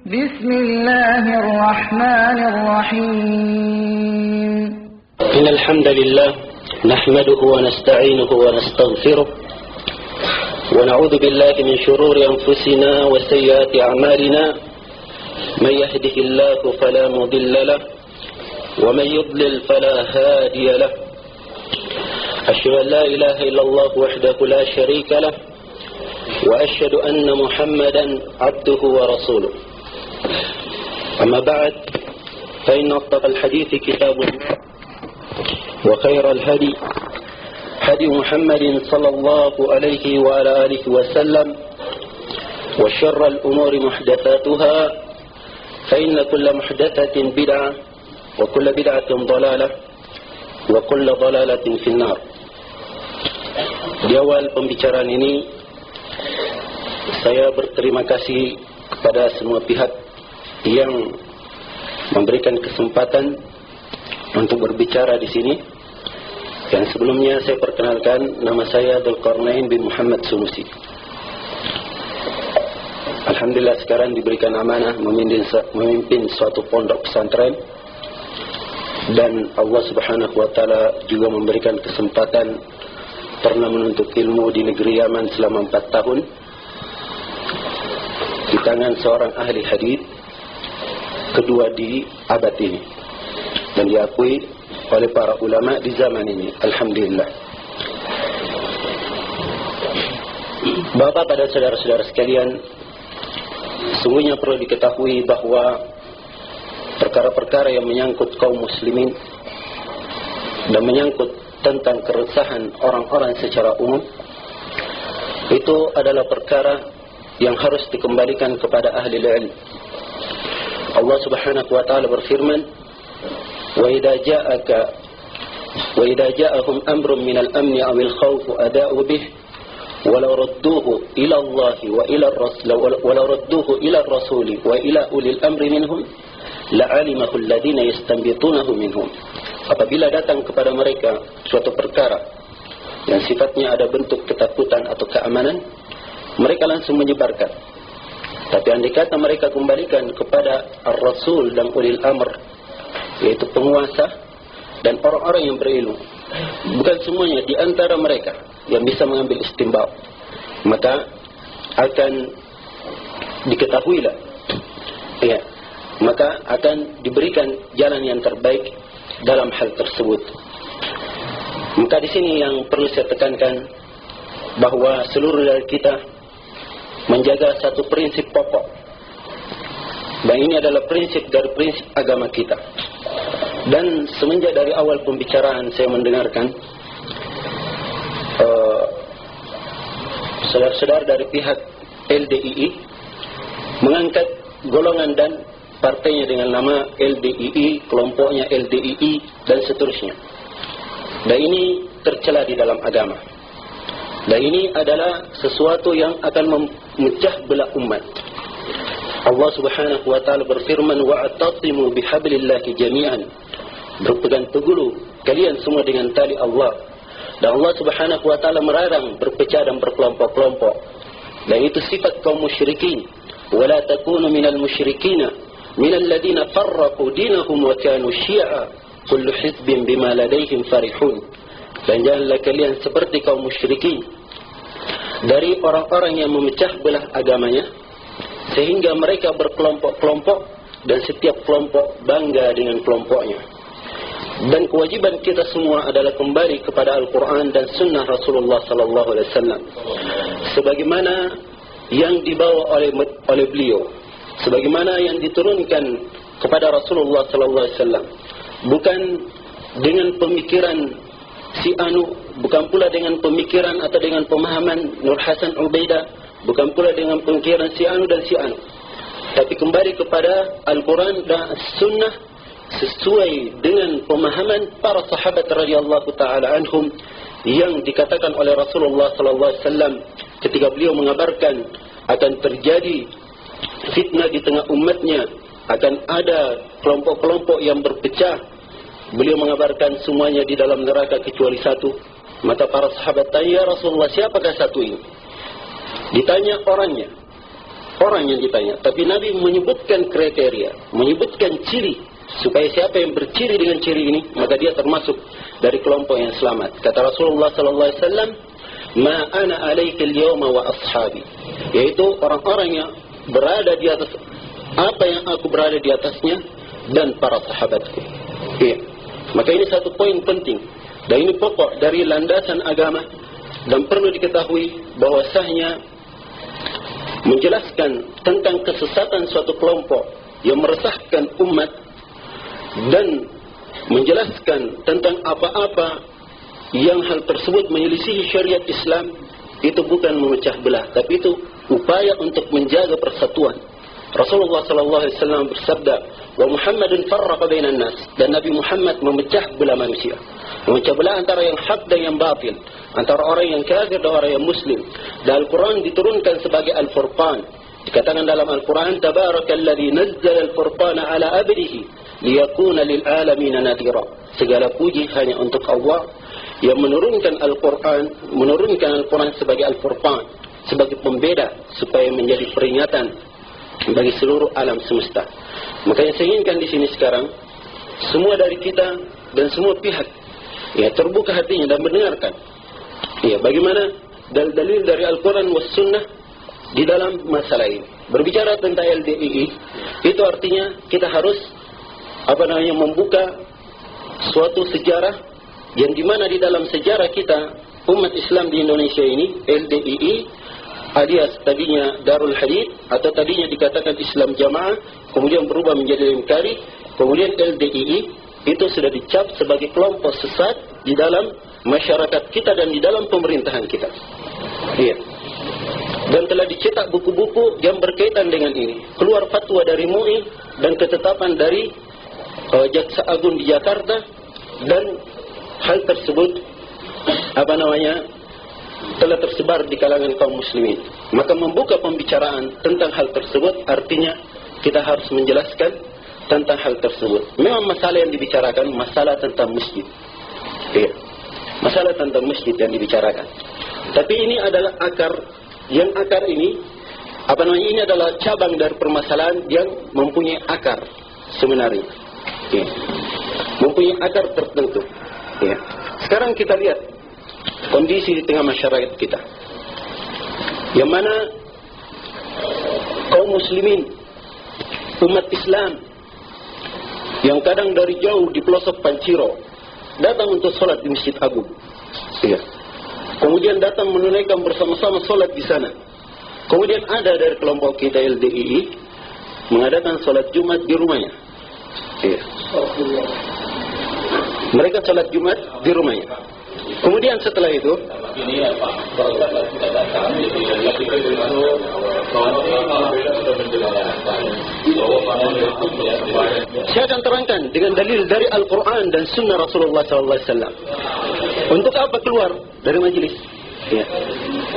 بسم الله الرحمن الرحيم إن الحمد لله نحمده ونستعينه ونستغفره ونعوذ بالله من شرور أنفسنا وسيئات أعمالنا من يهده الله فلا مضل له ومن يضلل فلا هادي له أشهد أن لا إله إلا الله وحده لا شريك له وأشهد أن محمدا عبده ورسوله أما بعد فإن أصدق الحديث كتاب الله وخير الهدي هدي محمد صلى الله عليه وعلى آله وسلم وشر الأمور محدثاتها فإن كل محدثة بدعة وكل بدعة ضلالة وكل ضلالة في النار. Di awal pembicaraan ini saya berterima kasih kepada semua pihak yang memberikan kesempatan untuk berbicara di sini. Dan sebelumnya saya perkenalkan, nama saya Dzulqarnain bin Muhammad Sunusi. Alhamdulillah sekarang diberikan amanah memimpin suatu pondok pesantren, dan Allah Subhanahu wa taala juga memberikan kesempatan pernah menuntut ilmu di negeri Yaman selama 4 tahun di tangan seorang ahli hadis, kedua di abad ini, dan diakui oleh para ulama di zaman ini. Alhamdulillah. Bapak pada saudara-saudara sekalian, sungguhnya perlu diketahui bahwa perkara-perkara yang menyangkut kaum muslimin dan menyangkut tentang keresahan orang-orang secara umum itu adalah perkara yang harus dikembalikan kepada ahli ilmu. Allah Subhanahu wa taala berfirman, "Wa idza ja'ahum amrun min al-amn aw al-khawf ada'u bih walau radduhu ila Allah wa ila ar-rasul walau radduhu ila ar-rasul wa ila ulil amri minhum la'alimahu alladhina yastanbitunahu minhum." Apabila datang kepada mereka suatu perkara yang sifatnya ada bentuk ketakutan atau keamanan, mereka langsung menyebarkan. Tapi andai kata mereka kembalikan kepada Ar-Rasul dan Ulil Amr, yaitu penguasa dan orang-orang yang berilmu, bukan semuanya di antara mereka yang bisa mengambil istinbat, maka akan diketahuilah, ya, maka akan diberikan jalan yang terbaik dalam hal tersebut. Maka di sini yang perlu saya tekankan, bahwa seluruh dari kita menjaga satu prinsip pokok, dan ini adalah prinsip dari prinsip agama kita. Dan semenjak dari awal pembicaraan saya mendengarkan saudara-saudara dari pihak LDII mengangkat golongan dan partainya dengan nama LDII, kelompoknya LDII, dan seterusnya. Dan ini tercela di dalam agama. Dan ini adalah sesuatu yang akan memecah belah umat. Allah Subhanahu wa taala berfirman, "Wa'tasimu bihablillahi jami'an." Berpegang teguh kalian semua dengan tali Allah. Dan Allah Subhanahu wa taala melarang berpecah dan berkelompok-kelompok. Dan itu sifat kaum musyrikin. "Wala takunu minal musyrikina minal ladzina farraqu dinahum wa kanu syi'a kullu hizbin bima ladaihim farihun." Dan janganlah kalian seperti kaum musyrikin dari orang-orang yang memecah belah agamanya sehingga mereka berkelompok-kelompok dan setiap kelompok bangga dengan kelompoknya. Dan kewajiban kita semua adalah kembali kepada Al-Quran dan Sunnah Rasulullah sallallahu alaihi wasallam sebagaimana yang dibawa oleh beliau, sebagaimana yang diturunkan kepada Rasulullah sallallahu alaihi wasallam, bukan dengan pemikiran si anu, bukan pula dengan pemikiran atau dengan pemahaman Nur Hasan Ubaidah, bukan pula dengan pemikiran si anu dan si anu, tapi kembali kepada Al-Quran dan Sunnah sesuai dengan pemahaman para sahabat radhiyallahu taala anhum, yang dikatakan oleh Rasulullah sallallahu alaihi wasallam ketika beliau mengabarkan akan terjadi fitnah di tengah umatnya, akan ada kelompok-kelompok yang berpecah. Beliau mengabarkan semuanya di dalam neraka kecuali satu. Maka para sahabat tanya, "Ya Rasulullah, siapakah satu ini?" Ditanya orangnya. orang yang ditanya, tapi Nabi menyebutkan kriteria, menyebutkan ciri, supaya siapa yang berciri dengan ciri ini, maka dia termasuk dari kelompok yang selamat. Kata Rasulullah sallallahu alaihi wasallam, "Ma ana alaika al-yawma wa ashabi." Yaitu orang-orang yang berada di atas apa yang aku berada di atasnya dan para sahabatku. Iya. Maka ini satu poin penting, dan ini pokok dari landasan agama, dan perlu diketahui bahwasanya menjelaskan tentang kesesatan suatu kelompok yang meresahkan umat dan menjelaskan tentang apa-apa yang hal tersebut menyelisihi syariat Islam, itu bukan memecah belah, tapi itu upaya untuk menjaga persatuan. Rasulullah sallallahu alaihi wasallam bersabda, "Wa Muhammadun farraqa bainan nas." Dan Nabi Muhammad memecah belah manusia, memecah belah antara yang hak dan yang batil, antara orang yang kafir dan orang yang muslim. Dan Al-Quran diturunkan sebagai Al-Furqan. Dikatakan dalam Al-Quran, "Tabarakalladzi nazzala al-furqana ala 'abdihi liyakuna lil alamin nadhira." Segala puji hanya untuk Allah yang menurunkan Al-Quran sebagai Al-Furqan, sebagai pembeda, supaya menjadi peringatan bagi seluruh alam semesta. Makanya saya inginkan di sini sekarang semua dari kita dan semua pihak ya terbuka hatinya dan mendengarkan ya bagaimana dalil dari Al-Quran was Sunnah di dalam masalah ini. Berbicara tentang LDII, itu artinya kita harus membuka suatu sejarah yang dimana di dalam sejarah kita umat Islam di Indonesia ini, LDII alias tadinya Darul Hadith atau tadinya dikatakan Islam Jamaah, kemudian berubah menjadi Inkari, kemudian LDII itu sudah dicap sebagai kelompok sesat di dalam masyarakat kita dan di dalam pemerintahan kita. Iya. Dan telah dicetak buku-buku yang berkaitan dengan ini. Keluar fatwa dari MUI dan ketetapan dari Jaksa Agung di Jakarta, dan hal tersebut telah tersebar di kalangan kaum muslimin. Maka membuka pembicaraan tentang hal tersebut artinya kita harus menjelaskan tentang hal tersebut. Memang masalah yang dibicarakan masalah tentang masjid. Iya. Masalah tentang masjid yang dibicarakan. Tapi ini adalah akar ini ini adalah cabang dari permasalahan yang mempunyai akar sebenarnya. Iya. Mempunyai akar tertentu. Iya. Sekarang kita lihat kondisi di tengah masyarakat kita, yang mana kaum muslimin, umat Islam yang kadang dari jauh di pelosok Panciro datang untuk sholat di Masjid Agung, ya. Kemudian datang menunaikan bersama-sama sholat di sana. Kemudian ada dari kelompok kita LDII mengadakan sholat Jumat di rumahnya, ya. Mereka sholat Jumat di rumahnya. Kemudian setelah itu saya akan terangkan dengan dalil dari Al-Quran dan Sunnah Rasulullah SAW. Untuk apa keluar dari majelis? Ya.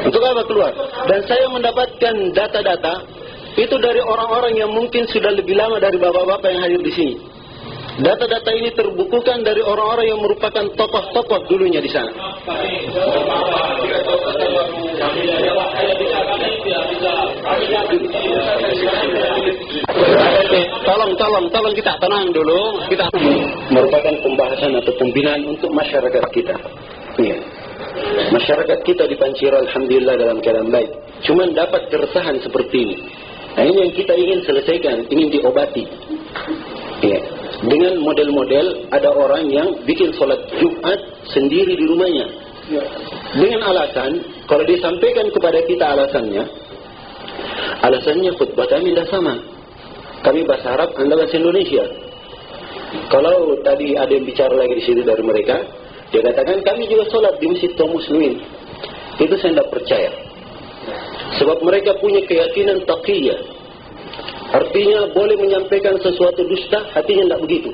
Untuk apa keluar? Dan saya mendapatkan data-data itu dari orang-orang yang mungkin sudah lebih lama dari bapak-bapak yang hadir di sini. Data-data ini terbukukan dari orang-orang yang merupakan tokoh-tokoh dulunya di sana. Tolong kita tenang dulu. Kita merupakan pembahasan atau pembinaan untuk masyarakat kita. Ya. Masyarakat kita di Panciro alhamdulillah dalam keadaan baik. Cuman dapat keresahan seperti ini. Nah, ini yang kita ingin selesaikan, ingin diobati. Ya. Dengan model-model ada orang yang bikin sholat Jumat sendiri di rumahnya. Dengan alasan, kalau disampaikan kepada kita alasannya khutbah kami dah sama. Kami bahasa Arab, Anda bahasa Indonesia. Kalau tadi ada yang bicara lagi di sini dari mereka, dia katakan kami juga sholat di masjid kaum muslimin. Itu saya tidak percaya. Sebab mereka punya keyakinan taqiyah. Artinya boleh menyampaikan sesuatu dusta, hatinya tidak begitu.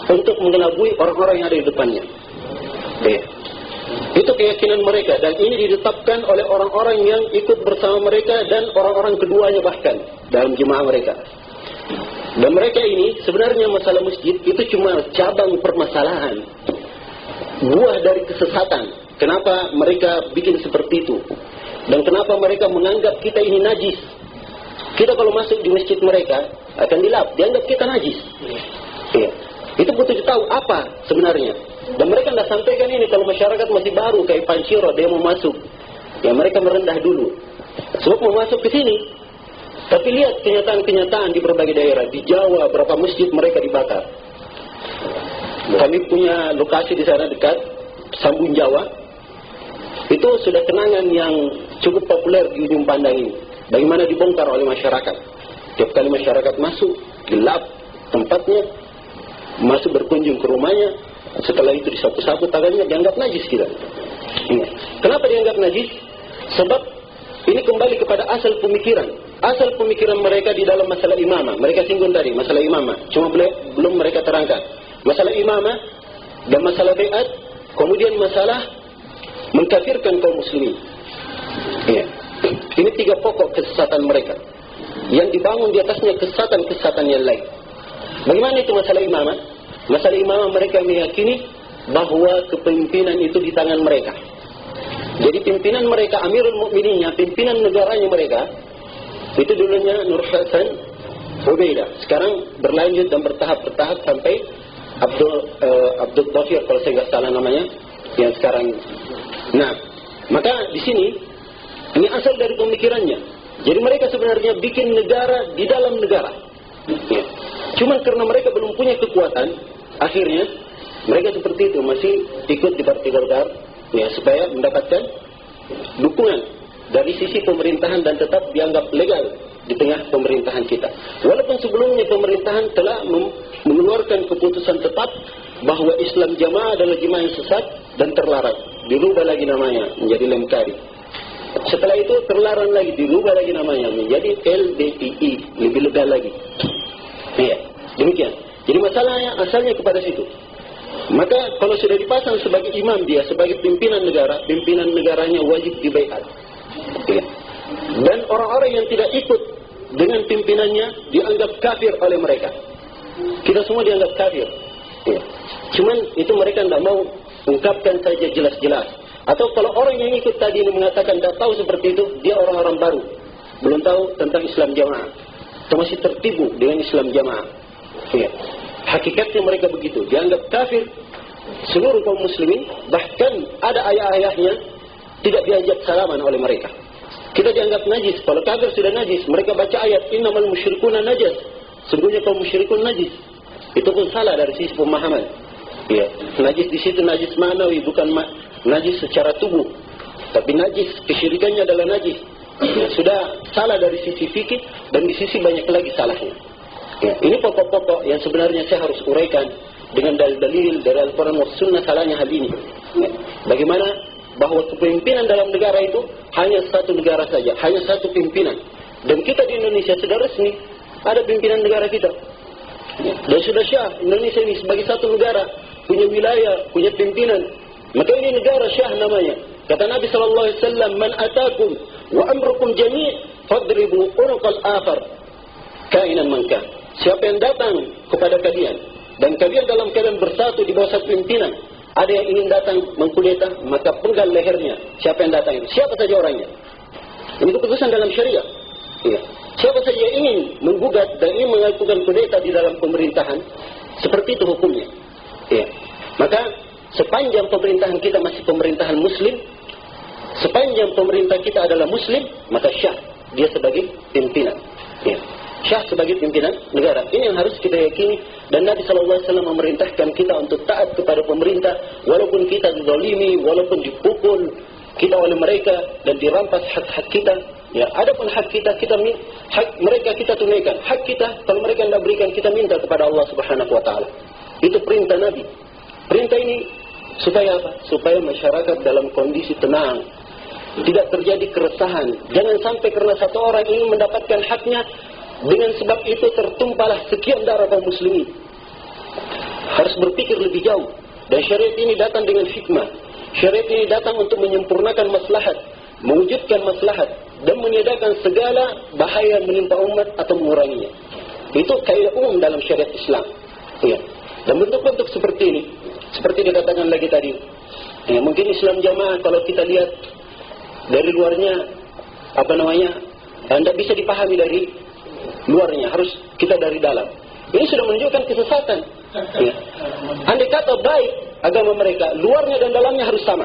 Untuk mengelabui orang-orang yang ada di depannya. Itu keyakinan mereka, dan ini ditetapkan oleh orang-orang yang ikut bersama mereka dan orang-orang keduanya bahkan dalam jemaah mereka. Dan mereka ini sebenarnya masalah masjid itu cuma cabang permasalahan, buah dari kesesatan. Kenapa mereka bikin seperti itu? Dan kenapa mereka menganggap kita ini najis? Kita kalau masuk di masjid mereka akan dilap, dianggap kita najis. Ya. Itu butuh tahu apa sebenarnya. Dan mereka tidak sampaikan ini kalau masyarakat masih baru kayak Panciro dia mau masuk. Ya mereka merendah dulu. Sebab mau masuk ke sini. Tapi lihat kenyataan-kenyataan di berbagai daerah. Di Jawa berapa masjid mereka dibakar. Kami punya lokasi di sana dekat Sambun Jawa. Itu sudah kenangan yang cukup populer di ujung pandang ini. Bagaimana dibongkar oleh masyarakat. Tiap kali masyarakat masuk, gelap tempatnya, masuk berkunjung ke rumahnya, setelah itu disapu-sapu tangannya, dianggap najis kita. Kenapa dianggap najis? Sebab ini kembali kepada asal pemikiran. Asal pemikiran mereka di dalam masalah imamah. Mereka singgung tadi masalah imamah. Cuma belum mereka terangkan. Masalah imamah dan masalah bai'at, kemudian masalah mengkafirkan kaum muslimin. Ya. Ini 3 pokok kesesatan mereka. Yang dibangun di atasnya kesesatan-kesesatan yang lain. Bagaimana itu masalah imamah? Masalah imamah mereka meyakini bahwa kepemimpinan itu di tangan mereka. Jadi pimpinan mereka, Amirul Mukmininnya, pimpinan negaranya mereka, itu dulunya Nur Hasan Ubaidah. Sekarang berlanjut dan bertahap sampai Abdul Dhafir kalau saya nggak salah namanya, yang sekarang. Nah, maka di sini ini asal dari pemikirannya. Jadi mereka sebenarnya bikin negara di dalam negara. Ya. Cuma karena mereka belum punya kekuatan, akhirnya mereka seperti itu masih ikut di Partai Golkar, ya, supaya mendapatkan dukungan dari sisi pemerintahan dan tetap dianggap legal di tengah pemerintahan kita. Walaupun sebelumnya pemerintahan telah mengeluarkan keputusan tetap bahwa Islam Jamaah adalah jemaah yang sesat dan terlarang. Dirubah lagi namanya menjadi Lemkari. Setelah itu terlarang lagi, dirubah lagi namanya menjadi LDII, lebih legal lagi. Iya, demikian. Jadi masalahnya asalnya kepada situ. Maka kalau sudah dipasang sebagai imam dia, sebagai pimpinan negara, pimpinan negaranya wajib dibaiat. Iya. Dan orang-orang yang tidak ikut dengan pimpinannya dianggap kafir oleh mereka. Kita semua dianggap kafir. Iya. Cuman itu mereka tidak mau ungkapkan saja jelas-jelas. Atau kalau orang yang ikut tadi ini mengatakan tidak tahu seperti itu, dia orang-orang baru, belum tahu tentang Islam Jamaah, atau masih tertipu dengan Islam Jamaah. Ya. Hakikatnya mereka begitu, dianggap kafir seluruh kaum muslimin, bahkan ada ayah-ayahnya tidak diajak salaman oleh mereka. Kita dianggap najis. Kalau kafir sudah najis, mereka baca ayat innamal musyrikuna najas, sungguhnya kaum musyrikun najis. Itu pun salah dari sisi pemahaman. Ya, najis di situ najis manawi, bukan najis secara tubuh, tapi najis kesyirikannya adalah najis. Ya, sudah salah dari sisi fikih dan di sisi banyak lagi salahnya. Ya, ini pokok-pokok yang sebenarnya saya harus uraikan dengan dalil-dalil dari Al-Quran dan Sunnah salahnya hal ini. Ya, bagaimana bahwa kepemimpinan dalam negara itu hanya satu negara saja, hanya satu pimpinan. Dan kita di Indonesia sudah resmi ada pimpinan negara kita. Ya, dan sudah syah Indonesia ini sebagai satu negara, punya wilayah, punya pimpinan. Maka ini negara syah namanya. Kata Nabi SAW, man atakum wa amrukum jami' fadribu unuqal akhar kainan man kan. Siapa yang datang kepada kalian dan kalian dalam keadaan bersatu di bawah satu pimpinan, ada yang ingin datang mengkudeta, maka penggal lehernya. Siapa yang datang itu? Siapa saja orangnya. Ini keputusan dalam syariah. Ya. Siapa saja yang ingin menggugat dan ingin melakukan kudeta di dalam pemerintahan, seperti itu hukumnya. Ya. Maka sepanjang pemerintahan kita masih pemerintahan muslim, sepanjang pemerintah kita adalah muslim, maka syah dia sebagai pimpinan. Ya. Syah sebagai pimpinan negara. Ini yang harus kita yakini. Dan Nabi SAW memerintahkan kita untuk taat kepada pemerintah, walaupun kita dizalimi, walaupun dipukul kita oleh mereka dan dirampas hak-hak kita. Ya, adapun hak kita, hak mereka kita tunaikan. Hak kita, kalau mereka tidak berikan, kita minta kepada Allah Subhanahu Wa Taala. Itu perintah Nabi. Perintah ini supaya apa? Supaya masyarakat dalam kondisi tenang, tidak terjadi keresahan. Jangan sampai karena satu orang ingin mendapatkan haknya, dengan sebab itu tertumpahlah sekian darah kaum muslimin. Harus berpikir lebih jauh. Dan syariat ini datang dengan hikmah. Syariat ini datang untuk menyempurnakan maslahat, mewujudkan maslahat, dan meniadakan segala bahaya menimpa umat atau menguranginya. Itu kaidah umum dalam syariat Islam. Ya. Dan bentuk-bentuk seperti ini, seperti dikatakan lagi tadi, ya, mungkin Islam Jamaah kalau kita lihat dari luarnya, tidak bisa dipahami dari luarnya, harus kita dari dalam. Ini sudah menunjukkan kesesatan. Ya. Andai kata baik agama mereka, luarnya dan dalamnya harus sama.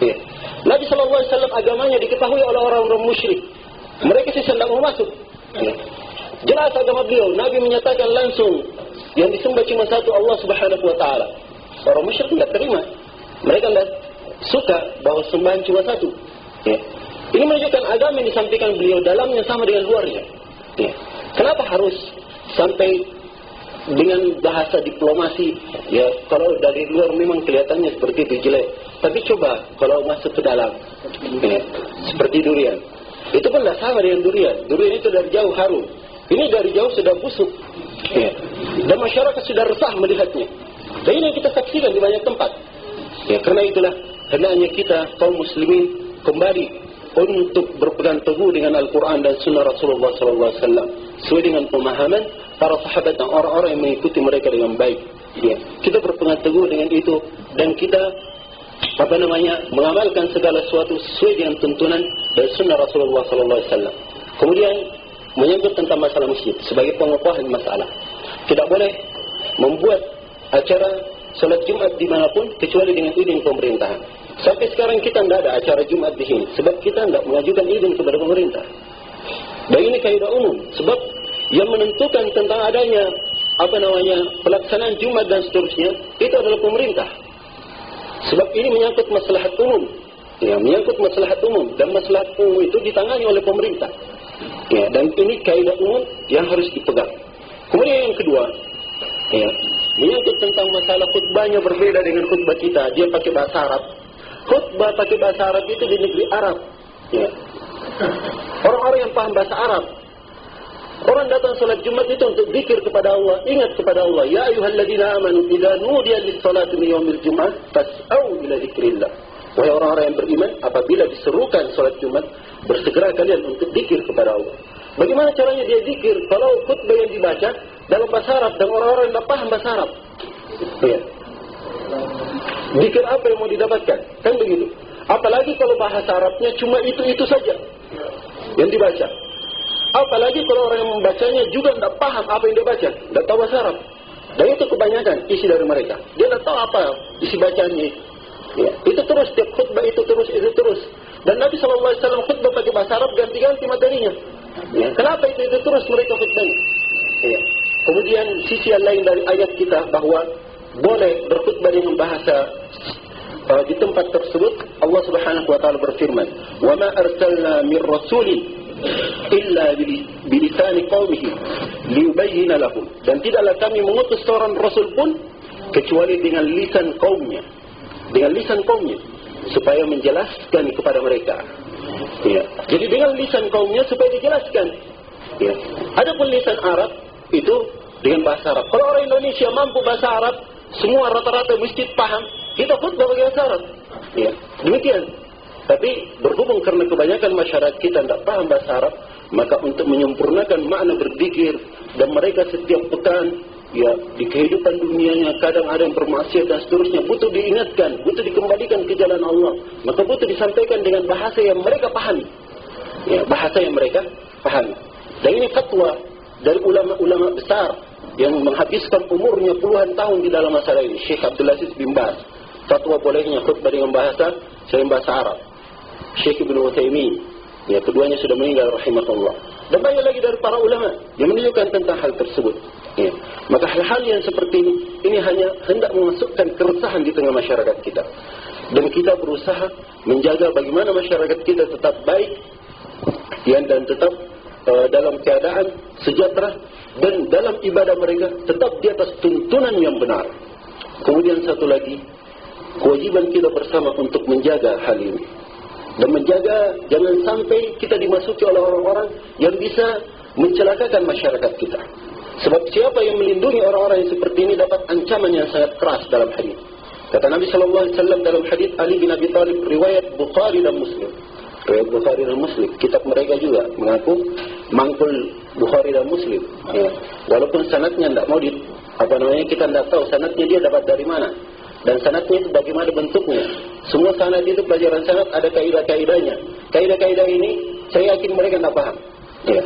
Ya. Nabi SAW agamanya diketahui oleh orang-orang musyrik. Mereka sih tidak mau masuk. Ya. Jelas agama beliau. Nabi menyatakan langsung yang disembah cuma satu, Allah Subhanahu Wa Taala. Orang musyrik tidak terima. Mereka tidak suka bahwa sembahan cuma satu. Ya. Ini menunjukkan agama yang disampaikan beliau dalamnya sama dengan luarnya. Ya. Kenapa harus sampai dengan bahasa diplomasi? Ya, kalau dari luar memang kelihatannya seperti itu jelek. Tapi coba kalau masuk ke dalam, ya, seperti durian. Itu pun tidak sama dengan durian. Durian itu dari jauh harum. Ini dari jauh sudah busuk. Ya. Dan masyarakat sudah resah melihatnya. Dan ini yang kita saksikan di banyak tempat. Ya, karena itulah hendaknya kita kaum muslimin kembali untuk berpegang teguh dengan Al-Quran dan Sunnah Rasulullah SAW sesuai dengan pemahaman para sahabat dan orang-orang yang mengikuti mereka dengan baik. Ya, kita berpegang teguh dengan itu dan kita mengamalkan segala sesuatu sesuai dengan tuntunan dan Sunnah Rasulullah SAW. Kemudian menyangkut tentang masalah masjid sebagai pengokohan masalah, tidak boleh membuat acara salat Jumat dimanapun kecuali dengan izin pemerintahan. Sampai sekarang kita tidak ada acara Jumat di sini sebab kita tidak mengajukan izin kepada pemerintah. Dan ini kaidah umum sebab yang menentukan tentang adanya pelaksanaan Jumat dan seterusnya itu adalah pemerintah. Sebab ini menyangkut maslahat umum. Ya, menyangkut maslahat umum dan maslahat umum itu ditangani oleh pemerintah. Ya, dan ini kaidah umum yang harus dipegang. Kemudian yang kedua, ya, menyangkut tentang masalah khutbahnya berbeda dengan khutbah kita. Dia pakai bahasa Arab. Khutbah pakai bahasa Arab itu di negeri Arab. Ya. Orang-orang yang paham bahasa Arab. Orang datang salat Jumat itu untuk zikir kepada Allah, ingat kepada Allah. Ya ayyuhalladzina amanu idza nudiya lis-salati min yaumil jum'ah fas'au ila dzikrillah. Wahai orang-orang yang beriman, apabila diserukan salat Jumat, bersegera kalian untuk zikir kepada Allah. Bagaimana caranya dia zikir kalau khutbah yang dibaca dalam bahasa Arab dan orang-orang yang tidak paham bahasa Arab? Ya. Zikir apa yang mau didapatkan? Kan begitu. Apalagi kalau bahasa Arabnya cuma itu saja yang dibaca. Apalagi kalau orang yang membacanya juga tidak paham apa yang dia baca, tidak tahu bahasa Arab. Dan itu kebanyakan isi dari mereka. Dia tidak tahu apa isi bacaannya. Ya. Itu terus, setiap khutbah itu terus. Dan Nabi SAW khutbah pakai bahasa Arab ganti-ganti materinya. Ya. Kenapa itu terus mereka khutbahnya? Ya. Kemudian sisi yang lain dari ayat kita bahwa boleh berkhutbah dengan bahasa di tempat tersebut. Allah Subhanahu Wa Taala berfirman, "Wa ma arsalna mir rasulin illa bilisani qaumihi liyubayyana lahum." Dan tidaklah kami mengutus seorang rasul pun kecuali dengan lisan kaumnya. Dengan lisan kaumnya supaya menjelaskan kepada mereka. Ya. Jadi dengan lisan kaumnya supaya dijelaskan. Ya. Adapun lisan Arab itu dengan bahasa Arab. Kalau orang Indonesia mampu bahasa Arab, semua rata-rata mesti paham, kita khutbah pakai bahasa Arab. Ya. Demikian. Tapi berhubung karena kebanyakan masyarakat kita tidak paham bahasa Arab, maka untuk menyempurnakan makna berzikir dan mereka setiap pekan, ya, di kehidupan dunianya kadang ada yang bermaksiat dan seterusnya, butuh diingatkan, butuh dikembalikan ke jalan Allah, maka butuh disampaikan dengan bahasa yang mereka pahami. Ya, bahasa yang mereka pahami. Dan ini fatwa dari ulama-ulama besar yang menghabiskan umurnya puluhan tahun di dalam masalah ini. Syekh Abdul Aziz bin Baz, fatwa bolehnya khutbah dengan bahasa selain bahasa Arab. Syekh Ibn Utsaimin, ya, keduanya sudah meninggal rahimahullah. Dan banyak lagi dari para ulama yang menunjukkan tentang hal tersebut. Ya. Maka hal-hal yang seperti ini hanya hendak memasukkan keresahan di tengah masyarakat kita. Dan kita berusaha menjaga bagaimana masyarakat kita tetap baik, ya, dan tetap dalam keadaan sejahtera, dan dalam ibadah mereka tetap di atas tuntunan yang benar. Kemudian satu lagi, kewajiban kita bersama untuk menjaga hal ini. Dan menjaga jangan sampai kita dimasuki oleh orang-orang yang bisa mencelakakan masyarakat kita. Sebab siapa yang melindungi orang-orang yang seperti ini dapat ancaman yang sangat keras dalam hadis. Kata Nabi SAW dalam hadis Ali bin Abi Thalib, riwayat Bukhari dan Muslim. Riwayat Bukhari dan Muslim, kitab mereka juga mengaku mangkul Bukhari dan Muslim. Ya. Walaupun sanadnya tidak mau kita tidak tahu sanadnya dia dapat dari mana. Dan sanadnya itu bagaimana bentuknya. Semua sanad itu pelajaran sanad ada kaidah-kaidahnya. Kaidah-kaidah ini saya yakin mereka tidak paham. Ya.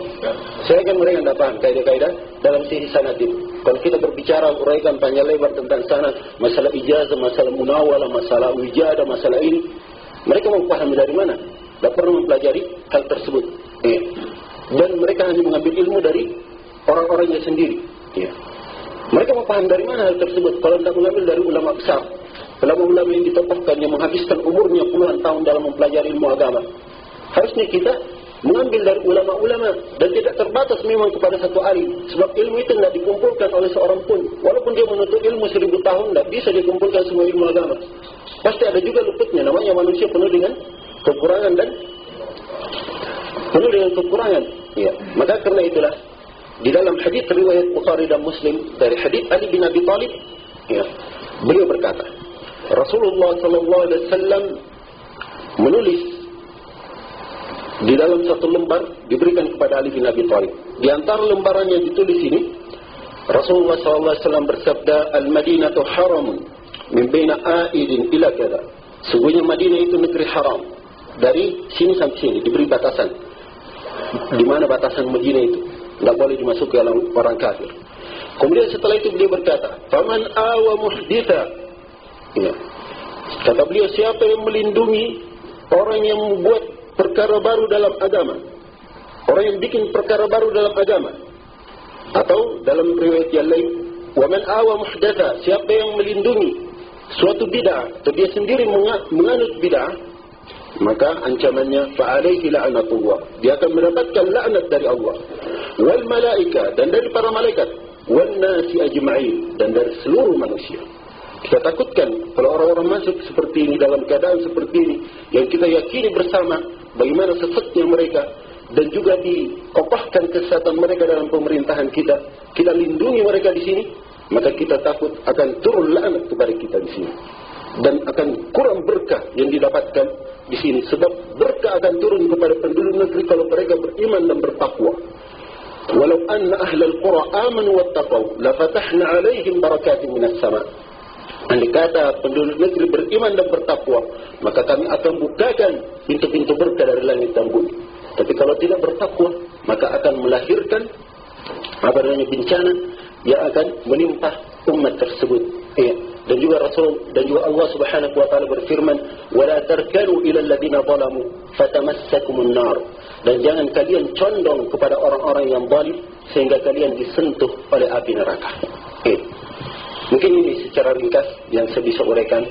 Saya akan mereka tidak paham kaidah-kaidah dalam sisi sanad itu. Kalau kita berbicara uraikan panjang lebar tentang sanad, masalah ijazah, masalah munawalah, masalah wijadah, masalah ini, mereka mau paham dari mana? Tidak pernah mempelajari hal tersebut. Ya. Dan mereka hanya mengambil ilmu dari orang-orangnya sendiri. Ya. Mereka mau paham dari mana hal tersebut? Kalau tidak mengambil dari ulama besar, ulama-ulama yang ditokohkan, yang menghabiskan umurnya puluhan tahun dalam mempelajari ilmu agama. Harusnya kita mengambil dari ulama-ulama dan tidak terbatas memang kepada satu alim. Sebab ilmu itu tidak dikumpulkan oleh seorang pun. Walaupun dia menuntut ilmu 1000 tahun, tidak bisa dikumpulkan semua ilmu agama. Pasti ada juga luputnya. Namanya manusia penuh dengan kekurangan dan penuh dengan kekurangan. Ya. Maka karena itulah di dalam hadis riwayat Bukhari dan Muslim dari hadis Ali bin Abi Thalib, ya, beliau berkata, Rasulullah SAW menulis di dalam satu lembar diberikan kepada Ali bin Abi Thalib. Di antara lembaran yang ditulis ini, Rasulullah SAW bersabda, Al-Madinatu haramun min baina a'idin ila kada. Sungguhnya Madinah itu negeri haram. Dari sini sampai sini diberi batasan. Di mana batasan Madinah itu? Tidak boleh dimasuki oleh orang kafir. Kemudian setelah itu beliau berkata, Faman awa muhditha. Ya. Kata beliau, siapa yang melindungi orang yang membuat perkara baru dalam agama, orang yang bikin perkara baru dalam agama. Atau dalam riwayat yang lain, waman awa muhdatha, siapa yang melindungi suatu bid'ah atau dia sendiri menganut bid'ah, maka ancamannya fa'alaihi la'natullah, dia akan mendapatkan laknat dari Allah, wal malaika, dan dari para malaikat, wan nasi ajma'in, dan dari seluruh manusia. Kita takutkan kalau orang-orang masuk seperti ini, dalam keadaan seperti ini, yang kita yakini bersama bagaimana sesatnya mereka, dan juga dikokohkan kesesatan mereka dalam pemerintahan kita, kita lindungi mereka di sini, maka kita takut akan turun laknat kepada kita di sini, dan akan kurang berkah yang didapatkan di sini. Sebab berkah akan turun kepada penduduk negeri kalau mereka beriman dan bertakwa. Walau anna ahlal qura amanu wattaqau la fatahna 'alaihim barakatin minas sama'. Andai kata penduduk negeri beriman dan bertakwa, maka kami akan bukakan pintu-pintu berkah dari langit dan bumi. Tapi kalau tidak bertakwa, maka akan melahirkan bencana yang akan menimpa umat tersebut. Ya. Dan juga Rasul dan juga Allah Subhanahu wa taala berfirman, "Wala tarkanu ila alladziina zalamu fatamassakumun nar." Dan jangan kalian condong kepada orang-orang yang zalim sehingga kalian disentuh oleh api neraka. Ya. Mungkin ini secara ringkas yang saya bisa uraikan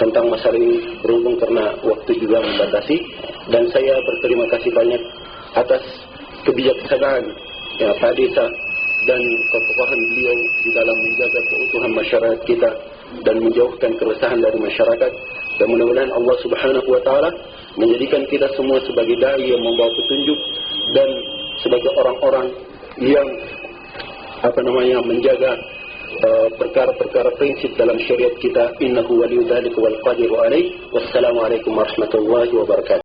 tentang masalah ini, berhubung karena waktu juga membatasi, dan saya berterima kasih banyak atas kebijaksanaan ya, Pak Desa dan kekokohan beliau di dalam menjaga keutuhan masyarakat kita dan menjauhkan keresahan dari masyarakat. Dan mudah-mudahan Allah Subhanahu wa taala menjadikan kita semua sebagai dai yang membawa petunjuk dan sebagai orang-orang yang menjaga perkara-perkara prinsip dalam syariat kita. Innahu waliyyu dzalika wal qadiru alaih. Wassalamualaikum warahmatullahi wabarakatuh.